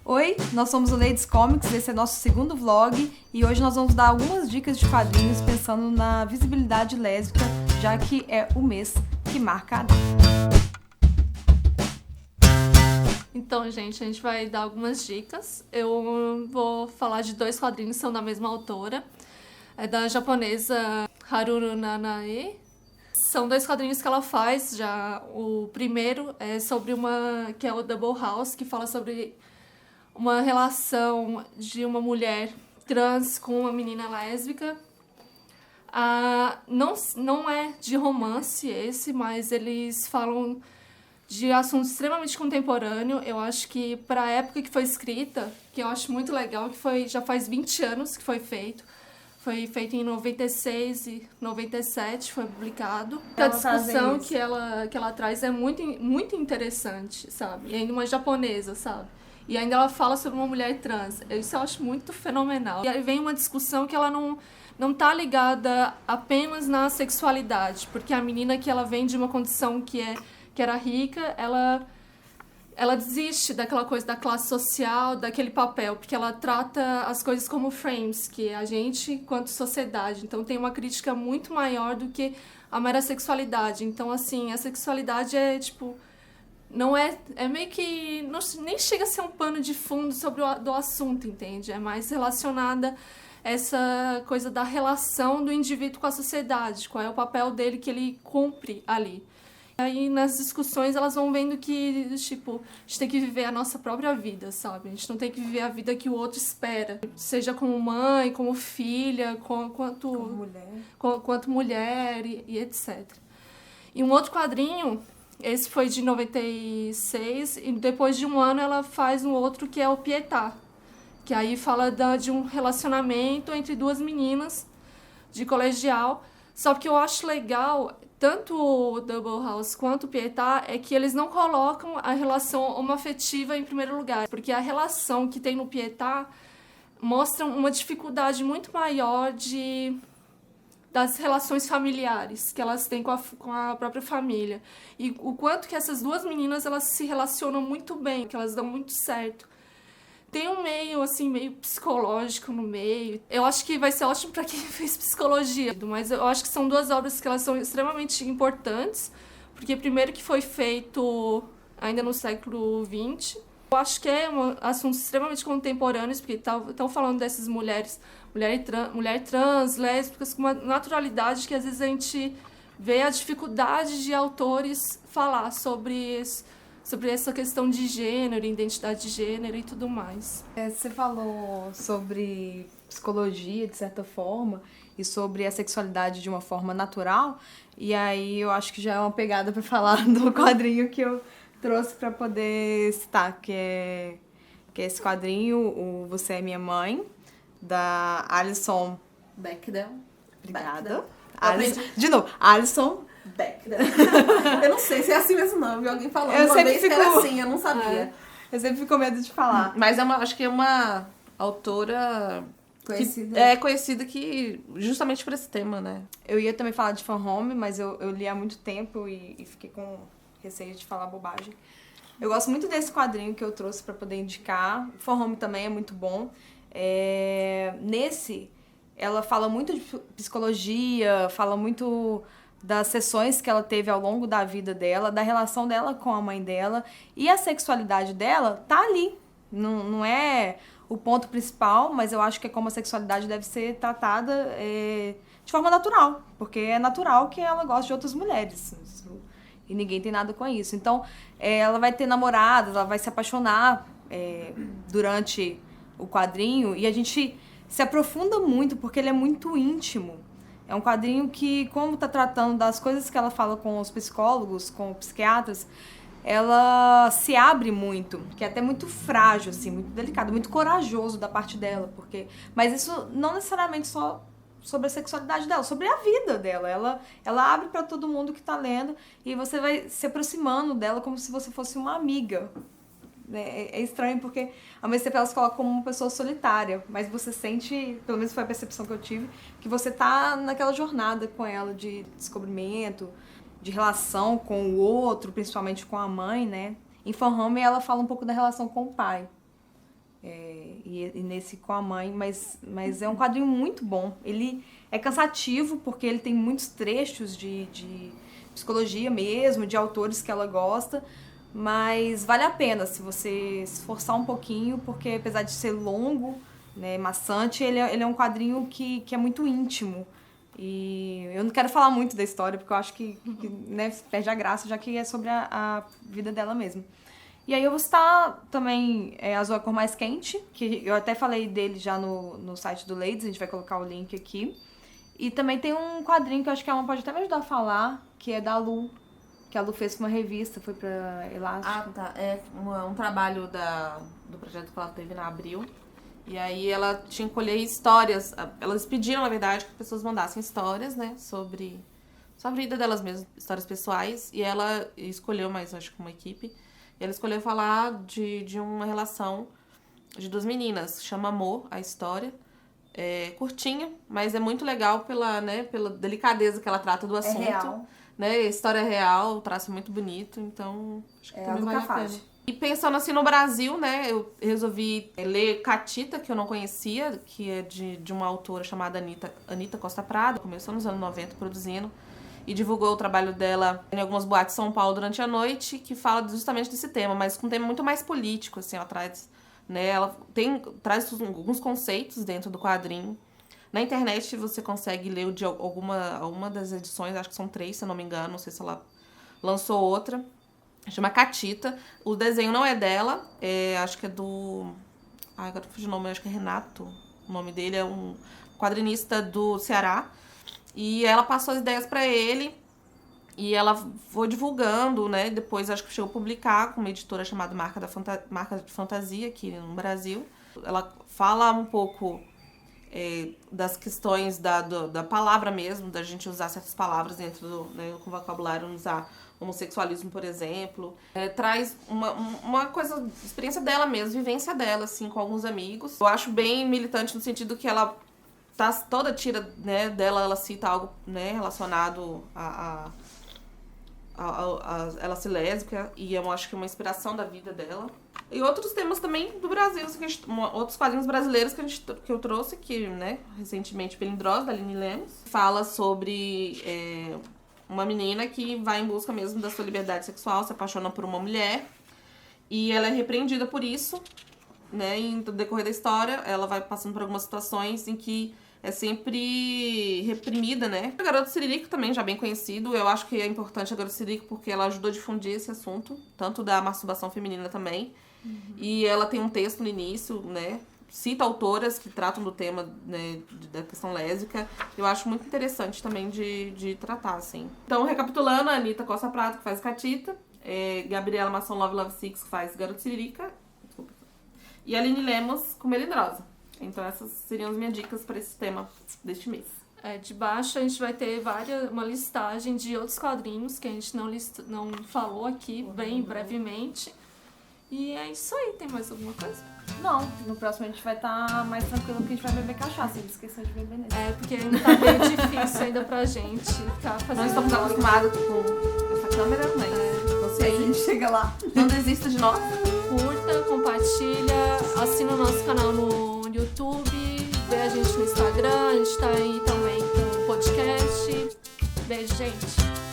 Oi, nós somos o Ladies Comics, esse é nosso segundo vlog e hoje nós vamos dar algumas dicas de quadrinhos pensando na visibilidade lésbica, já que é o mês que marca a data. Então, gente, a gente vai dar algumas dicas. Eu vou falar de dois quadrinhos que são da mesma autora. É da japonesa Haruo Nanae. São dois quadrinhos que ela faz já. O primeiro é sobre que é o Double House, que fala sobre uma relação de uma mulher trans com uma menina lésbica. Não é de romance esse, mas eles falam de assunto extremamente contemporâneo. Eu acho que para a época que foi escrita, que eu acho muito legal, que já faz 20 anos que foi feito. Foi feito em 96 e 97, foi publicado. A discussão que ela traz é muito, muito interessante, sabe? E ainda uma japonesa, sabe? E ainda ela fala sobre uma mulher trans. Isso eu acho muito fenomenal. E aí vem uma discussão que ela não tá ligada apenas na sexualidade, porque a menina que ela vem de uma condição que era rica, ela desiste daquela coisa da classe social, daquele papel, porque ela trata as coisas como frames, que é a gente enquanto sociedade. Então tem uma crítica muito maior do que a mera sexualidade. Então, assim, a sexualidade é, tipo, não é... É meio que... nem chega a ser um pano de fundo sobre do assunto, entende? É mais relacionada a essa coisa da relação do indivíduo com a sociedade, qual é o papel dele que ele cumpre ali. Aí nas discussões elas vão vendo que, tipo, a gente tem que viver a nossa própria vida, sabe? A gente não tem que viver a vida que o outro espera. Seja como mãe, como filha, quanto mulher e etc. E um outro quadrinho, esse foi de 96, e depois de um ano ela faz um outro que é o Pietà, que aí fala de um relacionamento entre duas meninas de colegial. Só que eu acho legal, tanto o Double House quanto o Pietà, é que eles não colocam a relação homoafetiva em primeiro lugar. Porque a relação que tem no Pietà mostra uma dificuldade muito maior das relações familiares que elas têm com a própria família. E o quanto que essas duas meninas elas se relacionam muito bem, que elas dão muito certo. Tem um meio, assim, meio psicológico no meio. Eu acho que vai ser ótimo para quem fez psicologia. Mas eu acho que são duas obras que elas são extremamente importantes. Porque primeiro que foi feito ainda no século XX. Eu acho que é assuntos extremamente contemporâneos, porque estão falando dessas mulher trans, lésbicas, com uma naturalidade que às vezes a gente vê a dificuldade de autores falar sobre essa questão de gênero, identidade de gênero e tudo mais. Você falou sobre psicologia, de certa forma, e sobre a sexualidade de uma forma natural, e aí eu acho que já é uma pegada para falar do quadrinho que eu trouxe para poder citar, que é esse quadrinho, o Você é Minha Mãe, da Alison Bechdel. Obrigada. De novo, Alison Bechdel. Eu não sei se é assim mesmo não, vi alguém falando eu uma sempre vez fico... que era assim, eu não sabia. Eu sempre fico com medo de falar. Mas acho que é uma autora conhecida que justamente por esse tema, né? Eu ia também falar de Fan Home, mas eu li há muito tempo e fiquei com receio de falar bobagem. Eu gosto muito desse quadrinho que eu trouxe para poder indicar. O Fan Home também é muito bom. Nesse, ela fala muito de psicologia, fala muito das sessões que ela teve ao longo da vida dela, da relação dela com a mãe dela, e a sexualidade dela tá ali. Não é o ponto principal, mas eu acho que é como a sexualidade deve ser tratada de forma natural, porque é natural que ela goste de outras mulheres. E ninguém tem nada com isso. Então, ela vai ter namoradas, ela vai se apaixonar durante o quadrinho, e a gente se aprofunda muito, porque ele é muito íntimo. É um quadrinho que, como está tratando das coisas que ela fala com os psicólogos, com os psiquiatras, ela se abre muito, que é até muito frágil, assim, muito delicado, muito corajoso da parte dela, mas isso não necessariamente só sobre a sexualidade dela, sobre a vida dela. Ela abre para todo mundo que está lendo e você vai se aproximando dela como se você fosse uma amiga. É estranho porque ao mesmo tempo ela se coloca como uma pessoa solitária, mas você sente, pelo menos foi a percepção que eu tive, que você tá naquela jornada com ela de descobrimento, de relação com o outro, principalmente com a mãe, né? Em Fan Home ela fala um pouco da relação com o pai. E nesse com a mãe, mas é um quadrinho muito bom. Ele é cansativo, porque ele tem muitos trechos de psicologia mesmo, de autores que ela gosta, mas vale a pena se você se esforçar um pouquinho, porque apesar de ser longo, né, maçante, ele é um quadrinho que é muito íntimo. E eu não quero falar muito da história, porque eu acho que né, perde a graça, já que é sobre a vida dela mesmo. E aí eu vou citar também Azul é a Cor Mais Quente, que eu até falei dele já no site do Ladies, a gente vai colocar o link aqui. E também tem um quadrinho que eu acho que a Alma pode até me ajudar a falar, que é da Lu, que a Lu fez pra uma revista, foi pra Elástico. Ah, tá. É um trabalho do projeto que ela teve na Abril. E aí ela tinha que colher histórias. Elas pediram, na verdade, que as pessoas mandassem histórias, né, sobre a vida delas mesmas, histórias pessoais. E ela escolheu, mais acho que uma equipe, e ela escolheu falar de uma relação de duas meninas. Chama Amor, a história. É curtinha, mas é muito legal pela delicadeza que ela trata do assunto. É real. Né? A história é real, o traço é muito bonito, então acho que também vale a pena. E pensando assim no Brasil, né, eu resolvi ler Catita, que eu não conhecia, que é de uma autora chamada Anita Costa Prado. Começou nos anos 90 produzindo e divulgou o trabalho dela em algumas boates de São Paulo durante a noite, que fala justamente desse tema, mas com um tema muito mais político, assim, ela traz, né, traz alguns conceitos dentro do quadrinho. Na internet você consegue ler de alguma das edições, acho que são 3, se eu não me engano, não sei se ela lançou outra. Chama Catita. O desenho não é dela, acho que é do... agora fugiu o nome, acho que é Renato. O nome dele é um quadrinista do Ceará. E ela passou as ideias pra ele e ela foi divulgando, né? Depois acho que chegou a publicar com uma editora chamada Marca de Fantasia aqui no Brasil. Ela fala um pouco das questões da palavra mesmo, da gente usar certas palavras dentro do vocabulário, usar homossexualismo, por exemplo. Traz uma coisa, experiência dela mesmo, vivência dela, assim, com alguns amigos. Eu acho bem militante no sentido que ela tá toda tira, né, dela, ela cita algo, né, relacionado a ela ser lésbica, e eu acho que é uma inspiração da vida dela. E outros temas também do Brasil, assim, outros quadrinhos brasileiros que eu trouxe, que, né, recentemente, Pelindrosa, da Aline Lemos, fala sobre uma menina que vai em busca mesmo da sua liberdade sexual, se apaixona por uma mulher, e ela é repreendida por isso, né, e no decorrer da história, ela vai passando por algumas situações em que é sempre reprimida, né? O Garoto Siririco também, já bem conhecido. Eu acho que é importante a Garoto Siririco porque ela ajudou a difundir esse assunto, tanto da masturbação feminina também. Uhum. E ela tem um texto no início, né? Cita autoras que tratam do tema, né, da questão lésbica. Eu acho muito interessante também de tratar, assim. Então, recapitulando, a Anita Costa Prado, que faz Catita. Gabriela Masson Love Six, que faz Garoto Siririca. E a Aline Lemos, com Melindrosa. Então essas seriam as minhas dicas para esse tema deste mês. De baixo a gente vai ter uma listagem de outros quadrinhos que a gente não falou aqui, bem brevemente. E é isso aí. Tem mais alguma coisa? Não, no próximo a gente vai estar mais tranquilo porque a gente vai beber cachaça. Ele esqueceu de beber nesse. Porque ainda tá bem difícil ainda pra gente ficar fazendo... Nós estamos acostumados com essa câmera, mas você aí a gente chega lá. Não desista de nós. Curta, compartilha, assina o nosso canal no YouTube, vê a gente no Instagram, a gente tá aí também com o podcast. Beijo, gente!